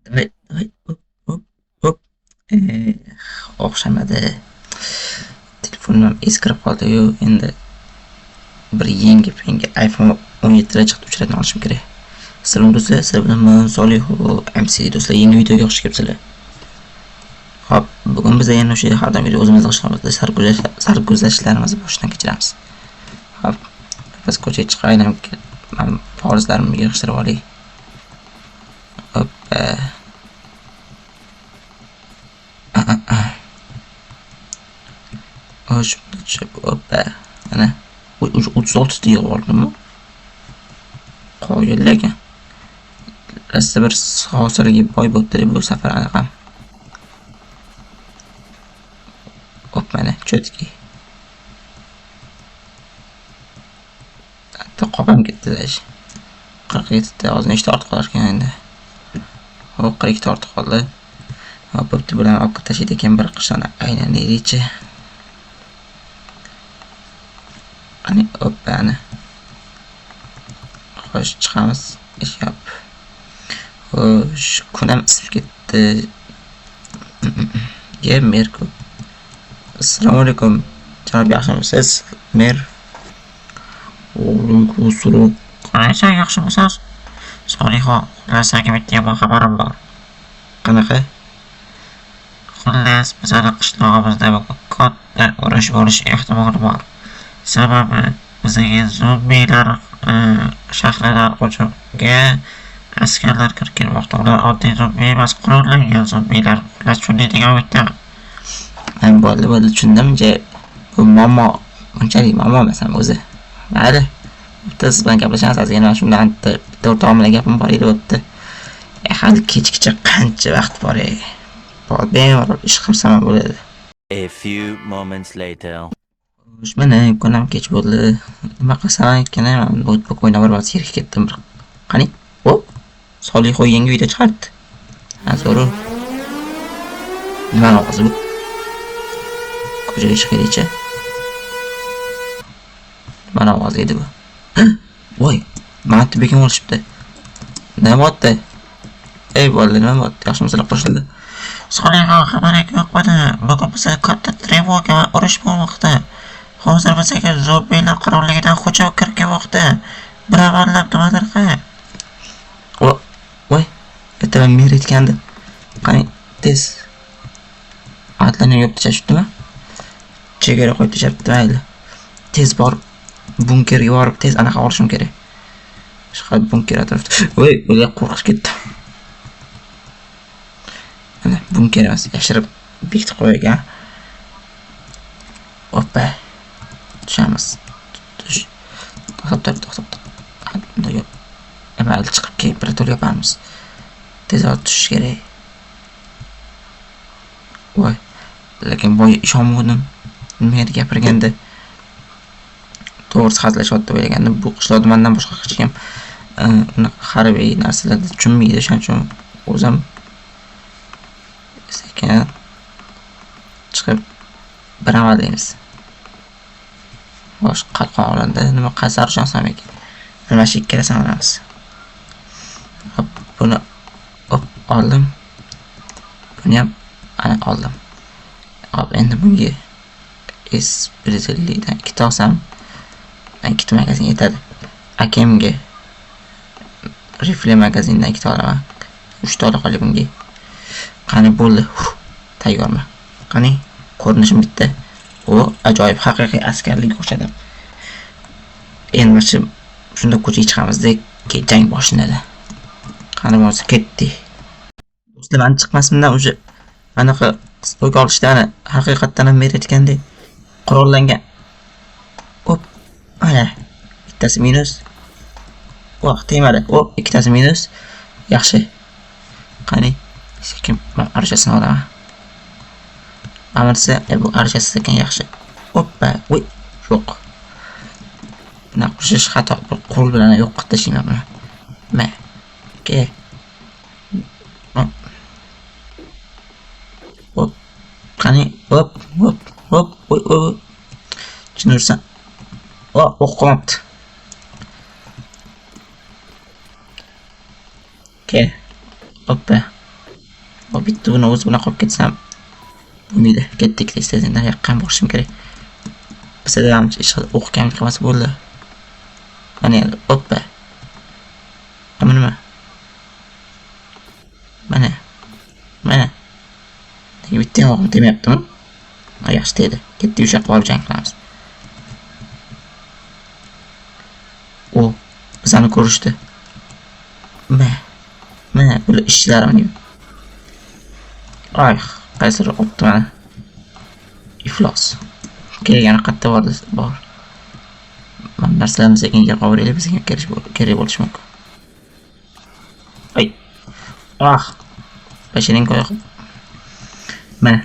Davay, hop. O'xshamadi. Telefonim eskirib qoldi-yu, endi bir yangi iPhone 17 chiqib uchratni olishim kerak. Salom do'stlar, sizlar bilan Solihu MC do'stlar, yangi videoga xush kelibsizlar. Hop, bugun biz yana o'sha har doim o'zimiz g'ishlamizda sarguzashtlarimizni boshdan kechiramiz. Hop, biz ko'chaga chiqaylik, men faoliyatlarimni yig'ishtirib olay. Hop. Hoppa. Ana 36 ta yig'ib oldimmi? Qo'yil lekin. Rasta bir hozirgi boy bo'pti bu safar anaqam. Hop mana cho'tki. Hatta qopam ketdi-da. 47 ta hozir nechta ortib qolar ekan endi. Hop 42 ta ortib qoldi. Hop bo'pti bilan olib tashlaydi ekan bir qishdan aylanaylikchi. Ani hoppa ana. Xo'sh chiqamiz. Ish yap. Xo'sh kunam isib ketdi. Merku. Assalomu alaykum. Janob yaxshimisiz? Mer. O'lum suruk. Qancha yaxshimisiz? Soliho, sizga bitta xabarim bor. Qanaqa? Xullas, bizning qishlog'imizda katta urush bo'lishi ehtimoli bor. Sababi bizga zombilar shaharlar hujumiga askarlar kirib kelmoqda. Ular oddiy zombi emas, qurollangan zombilar. Xullas shunday degan o'tdim. Men bo'ldi tushundim. Bu muammo unchalik muammo emas ham o'zi. Mayli. Bitta siz bilan gaplashamiz. Azgina shundan bitta o'rtog'im bilan gapim bor edi o'tdi. Hali kechgacha qancha vaqt bor ey. Bemalol ish qilsam bo'ladi. A few moments later. Mana kunam kech bo'ldi. Nima qilsam ekan, men notebook o'ynab borib yerga ketdim bir. Qani? Hop. Soliho yangi video chiqardi. Ha, zo'r. Nima ovozi bu? Ko'chaga chiqaylikchi. Mana ovoz edi bu. Voy, ma'nat bekin olishibdi. Nima bo'pti? Ey bolalar, nima bo'pti? Yaxshimisizlar, qo'shildi. Soliho, xabaring yo'qmidi? Bugun bizga katta trevoga va urush bo'lmoqda. Hozir bizga zombilar qirolligidan hujum kirib kelmoqda. Birodarlar nimadir qilib. Voy, bitta mer aytgandi. Qani, tez. Atlarni yo'q tashibdimi? Chegara qo'yib tashabdi, mayli. Tez bor. Bunkerga borib tez anaqa olishim kerak. Shaqat bunker atrofda. Voy, o'ylab qo'rqish ketdi. Mana bunker emas, yashirib bekitib qo'ygan. Hoppa. Tushamiz. To'xtab. Bunda yo'q. Amal chiqib temperatura yapamiz. Tezroq tushish kerak. Voy. Lekin boy ishonmadim. Nimaga gapirganda to'g'risi hazillashyapti bo'lganda bu qishloqda mendan boshqa hech kim harbiy narsalarni tushunmaydi. Shuning uchun o'zim sekin chiqib biraman deymiz. Xo'sh, qalqon olindi. Nima qasar ishonsam ekan. Nima shik kelasan olamiz. Hop, buni oldim. Buni ham ana oldim. Hop, endi bunga S150dan 2 olsam, 2 magazin yetadi. Akemga rifle magazindan 2 olaman. 3 ola qoldi bunga. Qani bo'ldi. Tayyorman. Qani, ko'rinishim bitta. O ajoyib haqiqiy askarlik o'xshadi. Endi shunda ko'chaga chiqamizda jang boshlanadi. Qani bo'lsa ketdi. Do'stlar, men chiqmasimdan o'sha anaqa qo'yga olishdan haqiqatdan ham mer aytgandek qurollangan. Hop, mana bittasi minus. Vaqt tegmadi. Hop, ikkitasi minus. Yaxshi. Qani, sekin archasini olaman. Amirsa, bu archasi ekan yaxshi. Hoppa, voy, yo'q. Buni qushish xato, bir qo'l bilan yo'q qilib tashlayman buni. Mana. Ke. Hop. Qani, hop. Voy. Tushunursan. O'q qolmabdi. Ke. Hoppa. O bitti, buni o'zi bilan qolib ketsam bo'lmaydi. Ketdik tez-tezdan yoqqan borishim kerak. Bizda ham ish o'q kam qilmasa bo'ldi. Mana endi oppa. Nima? Mana. Bitta ham o'qim temayaptimi? Yaxshi tegdi. Ketdik, o'sha yoqqa borib jang qilamiz. O, bizani ko'rishdi. Mana bular ishchilarim. Ay, qaysir opti mana. Iflos. Kelgani qayerda bor. Mana narsalarni sekinga qoviraylik, bizga kerak bo'lishi mumkin. Ay. Bashiring qo'yib. Mana.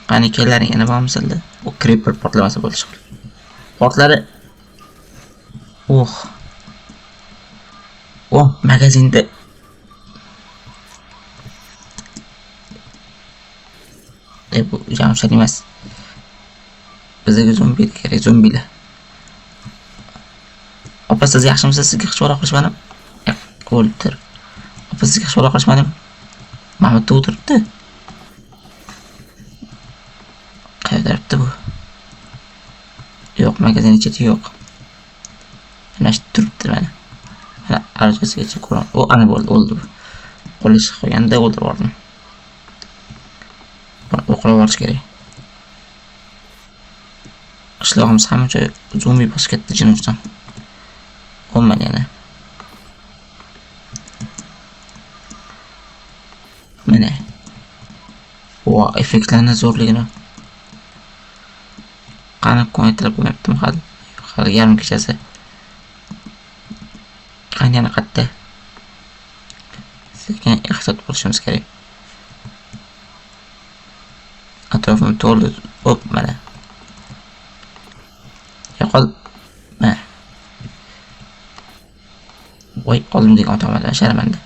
Qani kellaring yana bormisizlar? O creeper portlamasa bo'ldi shekilli. Portlari. Magazinda. Bu jamshid emas. Bizga zombi kerak, zombilar. Opa, siz yaxshimisiz? Sizga xichvara qilishmadim. O'ldir. Opa, sizga xichvara qilishmadim. Mahmud o'tiribdi. Qayerda turibdi bu? Yo'q, magazin ichida yo'q. Mana shu turibdi mana. Mana arjasigacha ko'raman. O, ana bo'ldi, o'ldi bu. Qo'lish qo'yganda o'ldirib yubordim. O'qib olish kerak. Qishlog'imiz hammacha zombi bosib ketdi jinovdan. Olmadi yana. Mana. Effektlarni zo'rligini. Qani ko'naytirib qo'yaptim hali yarim kechasi. Qani yana qayerda? Sekin ehtiyot bo'lishimiz kerak. Atrofim to'ldi. Mana. Yo'qol. Mana. Voy, qo'limdagi otomadan sharmanda.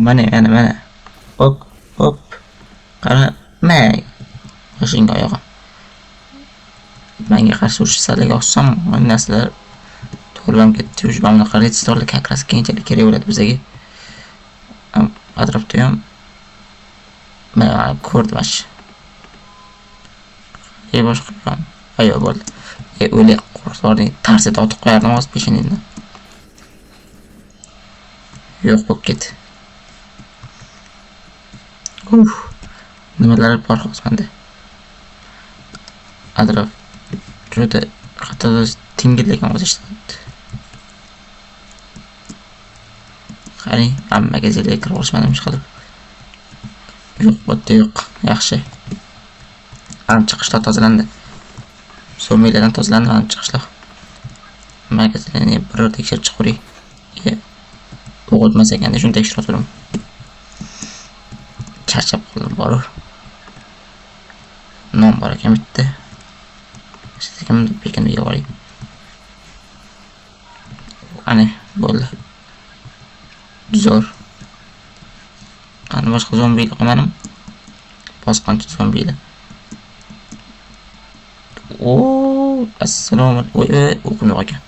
Mana. Hop. Qara, Mashinaga oyog'im. Menga qarshi urushsalarga ossam, narsalar to'g'rilab ketdi. Shu mana redstone'li kakras keyinchalik kerak bo'ladi bizga. Atrofda ham mana ko'rdim ash. Boshqa ham. Ayo bo'ldi. O'ylay qo'rqording, tarsida otib qo'yardim o'z peshiningdan. Yo'q bo'lib ketdi. Nimalar bor hozirda? Atrof juda qatorda tingilgan o'zishdi. Qarang, hammaga zilga kirib olishmadim qilib. Yo'q, bo'tda yo'q. Yaxshi. Ham chiqishlar tozalandi. Zombilardan tozalandi ham chiqishlar. Magazinni bir tekshirib chiqaring. O'g'itmas ekanda shuni tekshirib o'tiraman. Charchab qoldim borur. Non bor ekan bitta. Sizga bekinga boring. Ana bo'ldi. Zo'r. Qani boshqa zombilar qilmadim. Bosqonchi zombilar. Assalomu alaykum. O'qim yo'q ekan.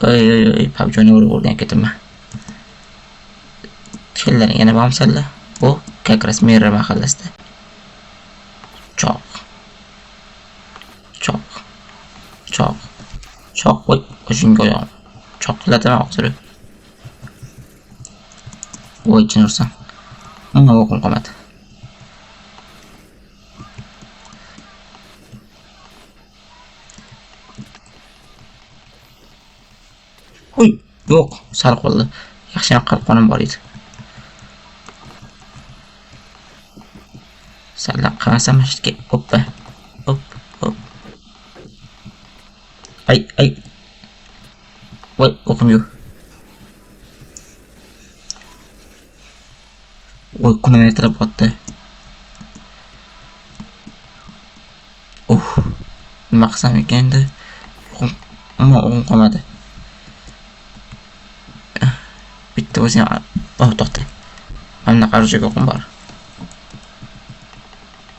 Oy, PUBG'ni o'rgan ketimma. Kellaring yana bormisizlar? O, kakras Mera mahallasida. Choq. Voy, o'shunga oyog'im. Choqlatama hozir. Voy, chin ursam. O'qim qolmadi. Yo'q, sal qoldi. Yaxshiyam qalqonim bor edi. Sallab qamasam mashitga hoppa. Hop. Ay. Voy, o'qim yo'q. Voy, kunay taraf o'tdi. Nima qilsam ekan endi? O'qim qolmadi. Bitta o'zim to'xta. Mana qarshi o'qim bor.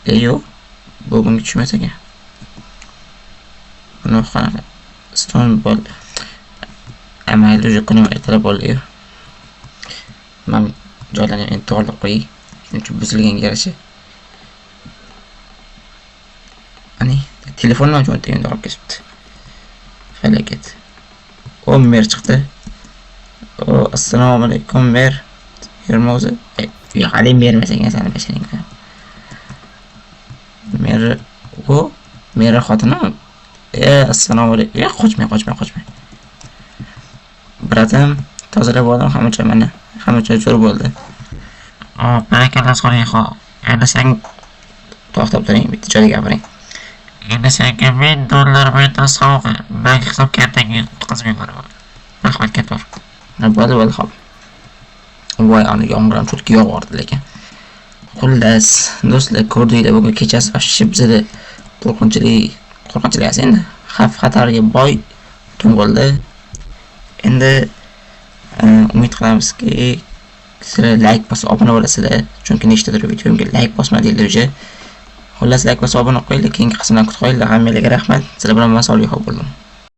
Yo'q. Bu bunga tushmas ekan. Buni qanaqa? Stone ball. Amayli уже kuning ertalab bo'ldi. Men joylarni endi to'g'rilab qo'yay. Shuning uchun buzilganga yarasha. Ani telefondan jo'natib endi olib ketibdi. Falokat. O mer chiqdi. O assalomu alaykum mer. Yermo'zi. Yo'q, hali mermasang seni basharing. Mer o mer xotini. Assalomu alaykum. Qochmay. Bratim, tozalab oldim hammacha mana. Hammacha jo'r bo'ldi. Barakalla Soliho. Endi sen To'xtab turing, bitta joyga gapiring. endi senga $1000 berdim sovg'a. Bank hisob kartangga o'tkazib yuboraman. Rahmat katta. Bo'ldi xo'p. Voy, aniga yomg'ir turtki yog'ardi lekin. Xullas, do'stlar, ko'rdinglar bugun kechasi vashib bizda qo'rqinchli endi. Xavf-xatarga boy tun bo'ldi. Endi umid qilamizki, sizlar like bosib obuna bo'lasizlar. Chunki nechtadir videomga like bosmadinglar уже. Xullas, like bosib obuna qo'yinglar, keyingi qismdan kutib qo'yinglar. Hammalarga rahmat. Sizlar bilan men Soliho bo'ldim.